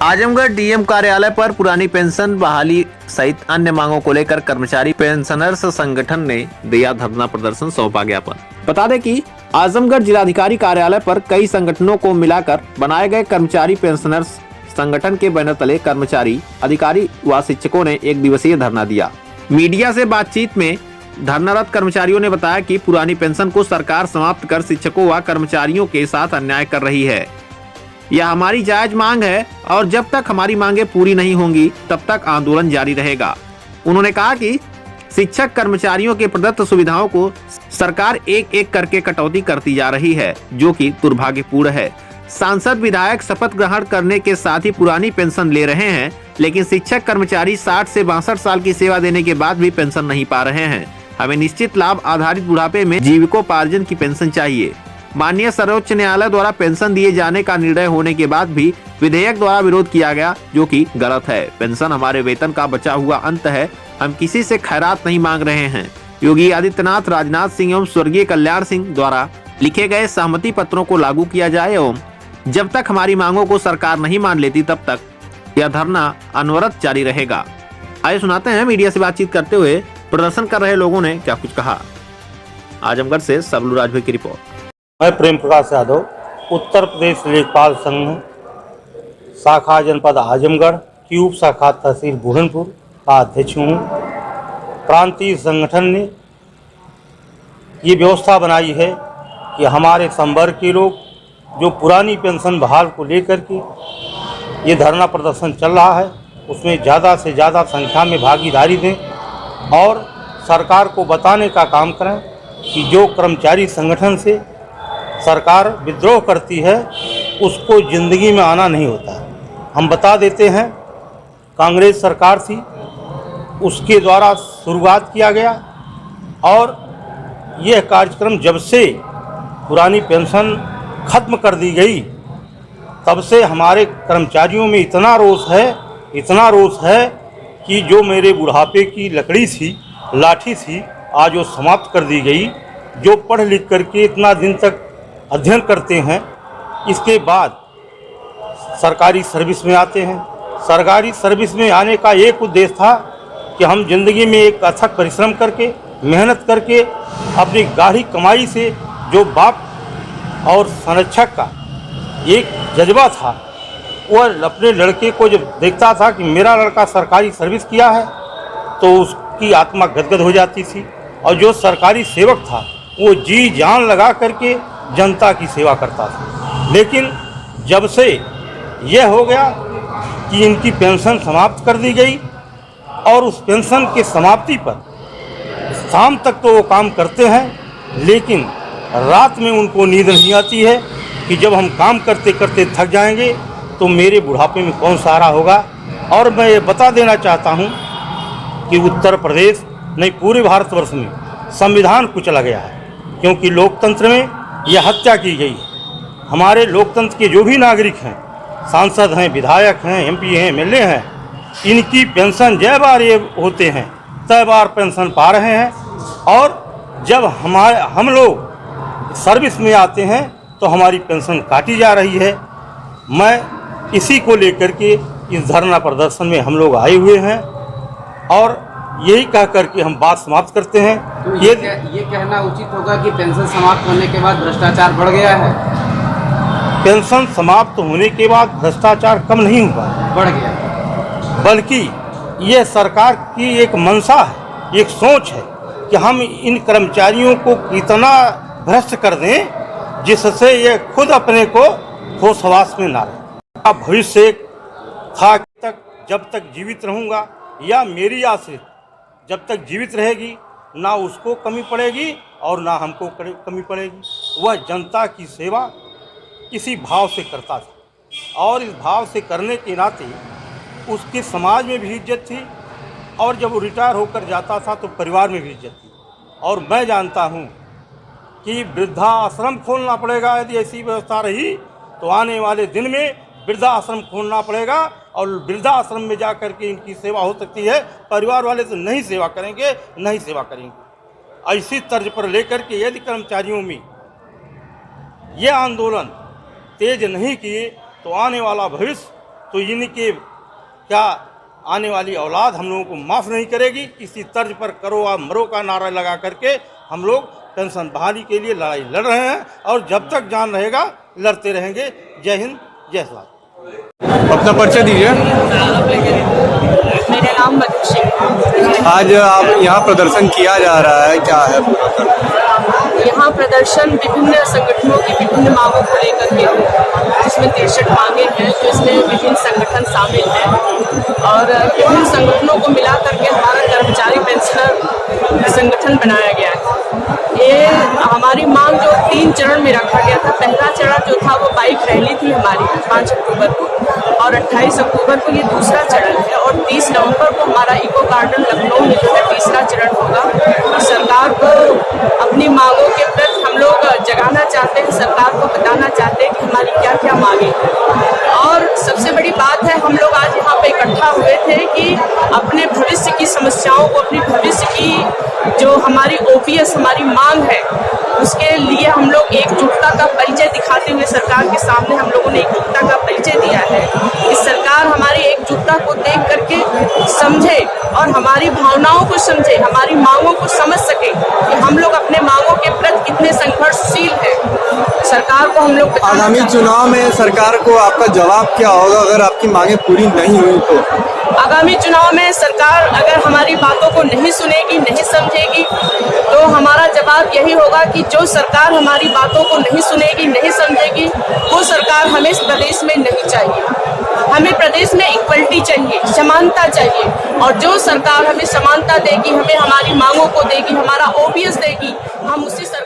Azamgarh DM कार्यालय पर पुरानी पेंशन बहाली सहित अन्य मांगों को लेकर कर्मचारी पेंशनर्स संगठन ने दिया धरना प्रदर्शन, सौंपा ज्ञापन। बता दें कि आजमगढ़ जिलाधिकारी कार्यालय पर कई संगठनों को मिलाकर बनाए गए कर्मचारी पेंशनर्स संगठन के बैनर तले कर्मचारी, अधिकारी व शिक्षकों ने एक दिवसीय धरना दिया। मीडिया से बातचीत में धरनारत कर्मचारियों ने बताया कि पुरानी पेंशन को सरकार समाप्त कर शिक्षकों व कर्मचारियों के साथ अन्याय कर रही है। यह हमारी जायज मांग है और जब तक हमारी मांगें पूरी नहीं होंगी तब तक आंदोलन जारी रहेगा। उन्होंने कहा कि शिक्षक कर्मचारियों के प्रदत्त सुविधाओं को सरकार एक एक करके कटौती करती जा रही है, जो कि दुर्भाग्यपूर्ण है। सांसद विधायक शपथ ग्रहण करने के साथ ही पुरानी पेंशन ले रहे हैं, लेकिन शिक्षक कर्मचारी 60 से 62 साल की सेवा देने के बाद भी पेंशन नहीं पा रहे हैं। हमें निश्चित लाभ आधारित बुढ़ापे में जीविकोपार्जन की पेंशन चाहिए। माननीय सर्वोच्च न्यायालय द्वारा पेंशन दिए जाने का निर्णय होने के बाद भी विधेयक द्वारा विरोध किया गया, जो कि गलत है। पेंशन हमारे वेतन का बचा हुआ अंत है। हम किसी से खैरात नहीं मांग रहे हैं। योगी आदित्यनाथ, राजनाथ सिंह एवं स्वर्गीय कल्याण सिंह द्वारा लिखे गए सहमति पत्रों को लागू किया जाए एवं जब तक हमारी मांगों को सरकार नहीं मान लेती तब तक यह धरना अनवरत जारी रहेगा। आइए सुनाते हैं मीडिया से बातचीत करते हुए प्रदर्शन कर रहे लोगों ने क्या कुछ कहा। आजमगढ़ से सबलू राजभर की रिपोर्ट। मैं प्रेम प्रकाश यादव, उत्तर प्रदेश लेखपाल संघ शाखा जनपद आजमगढ़ की उप शाखा तहसील बुरहानपुर का अध्यक्ष हूँ। प्रांतीय संगठन ने ये व्यवस्था बनाई है कि हमारे संवर्ग के लोग जो पुरानी पेंशन बहाल को लेकर के ये धरना प्रदर्शन चल रहा है, उसमें ज़्यादा से ज़्यादा संख्या में भागीदारी दें और सरकार को बताने का काम करें कि जो कर्मचारी संगठन से सरकार विद्रोह करती है उसको ज़िंदगी में आना नहीं होता है। हम बता देते हैं, कांग्रेस सरकार थी, उसके द्वारा शुरुआत किया गया और यह कार्यक्रम जब से पुरानी पेंशन ख़त्म कर दी गई तब से हमारे कर्मचारियों में इतना रोष है कि जो मेरे बुढ़ापे की लकड़ी थी, लाठी थी, आज वो समाप्त कर दी गई। जो पढ़ लिख करके इतना दिन तक अध्ययन करते हैं, इसके बाद सरकारी सर्विस में आते हैं। सरकारी सर्विस में आने का एक उद्देश्य था कि हम जिंदगी में एक अथक परिश्रम करके, मेहनत करके, अपनी गाढ़ी कमाई से जो बाप और संरक्षक का एक जज्बा था, वह अपने लड़के को जब देखता था कि मेरा लड़का सरकारी सर्विस किया है तो उसकी आत्मा गदगद हो जाती थी। और जो सरकारी सेवक था वो जी जान लगा करके जनता की सेवा करता था। लेकिन जब से यह हो गया कि इनकी पेंशन समाप्त कर दी गई और उस पेंशन के समाप्ति पर शाम तक तो वो काम करते हैं, लेकिन रात में उनको नींद नहीं आती है कि जब हम काम करते करते थक जाएंगे तो मेरे बुढ़ापे में कौन सहारा होगा। और मैं ये बता देना चाहता हूँ कि उत्तर प्रदेश नहीं, पूरे भारतवर्ष में संविधान कुचला गया है, क्योंकि लोकतंत्र में यह हत्या की गई है। हमारे लोकतंत्र के जो भी नागरिक हैं, सांसद हैं, विधायक हैं, एमपी हैं, एमएलए हैं, इनकी पेंशन जय बार ये होते हैं तय बार पेंशन पा रहे हैं। और जब हम लोग सर्विस में आते हैं तो हमारी पेंशन काटी जा रही है। मैं इसी को लेकर के इस धरना प्रदर्शन में हम लोग आए हुए हैं और यही कह करके हम बात समाप्त करते हैं। तो ये कहना उचित होगा कि पेंशन समाप्त होने के बाद भ्रष्टाचार बढ़ गया है। पेंशन समाप्त होने के बाद भ्रष्टाचार कम नहीं हुआ, बढ़ गया, बल्कि यह सरकार की एक मंशा है, एक सोच है कि हम इन कर्मचारियों को कितना भ्रष्ट कर दें जिससे ये खुद अपने को होश हवास में ना रहे। भविष्य था तक जब तक जीवित रहूँगा या मेरी आश्रित जब तक जीवित रहेगी, ना उसको कमी पड़ेगी और ना हमको कमी पड़ेगी। वह जनता की सेवा किसी भाव से करता था और इस भाव से करने के नाते उसके समाज में भी इज्जत थी और जब वो रिटायर होकर जाता था तो परिवार में भी इज्जत थी। और मैं जानता हूँ कि वृद्धाश्रम खोलना पड़ेगा। यदि ऐसी व्यवस्था रही तो आने वाले दिन में वृद्धाश्रम खोलना पड़ेगा और वृद्धाश्रम में जा कर के इनकी सेवा हो सकती है। परिवार वाले तो नहीं सेवा करेंगे। ऐसी तर्ज पर लेकर के यदि कर्मचारियों में यह आंदोलन तेज नहीं किए तो आने वाला भविष्य तो इनके क्या आने वाली औलाद हम लोगों को माफ़ नहीं करेगी। इसी तर्ज पर करो या मरो का नारा लगा करके हम लोग पेंशन बहाली के लिए लड़ाई लड़ रहे हैं और जब तक जान रहेगा लड़ते रहेंगे। जय हिंद, जय स्वास्थ्य। अपना परिचय दीजिए। मेरा नाम मधु सिंह। आज आप यहाँ प्रदर्शन किया जा रहा है, क्या है पूरा कारण? यहाँ प्रदर्शन विभिन्न संगठनों की विभिन्न मांगों को लेकर के, जिसमें 63 मांगे हैं, तो इसमें विभिन्न संगठन शामिल हैं और विभिन्न संगठनों को मिला करके हमारा कर्मचारी पेंशनर संगठन बनाया गया है। ये हमारी मांग जो 3 चरण में रखा गया था। पहला चरण जो था वो बाइक रैली थी हमारी 5 अक्टूबर को और 28 अक्टूबर को ये दूसरा चरण है और 30 नवंबर को हमारा इको गार्डन लखनऊ में जो है तीसरा चरण होगा। सरकार को अपनी मांगों के प्रति हम लोग जगाना चाहते हैं, सरकार को बताना चाहते हैं कि हमारी क्या क्या मांगे हैं। और सबसे बड़ी बात है, हम लोग आज यहाँ पे इकट्ठा हुए थे कि अपने भविष्य की समस्याओं को, अपनी भविष्य की जो हमारी ओपीएस हमारी मांग है, उसके लिए हम लोग एकजुटता का परिचय दिखाते हुए सरकार के सामने हम लोगों ने एकजुटता का परिचय दिया है कि सरकार हमारी एकजुटता को देख करके समझे और हमारी भावनाओं को समझे, हमारी मांगों को समझ सके कि हम लोग अपने मांगों के प्रति कितने संघर्षशील हैं। सरकार को हम लोग आगामी चुनाव में सरकार को आपका जवाब क्या होगा अगर आपकी मांगे पूरी नहीं हुई तो? आगामी चुनाव में सरकार अगर हमारी बातों को नहीं सुनेगी, नहीं समझेगी, तो हमारा जवाब यही होगा कि जो सरकार हमारी बातों को नहीं सुनेगी, नहीं समझेगी, वो सरकार हमें इस प्रदेश में नहीं चाहिए। हमें प्रदेश में इक्वलिटी चाहिए, समानता चाहिए और जो सरकार हमें समानता देगी, हमें हमारी मांगों को देगी, हमारा ओपीएस देगी, हम उसी सरकार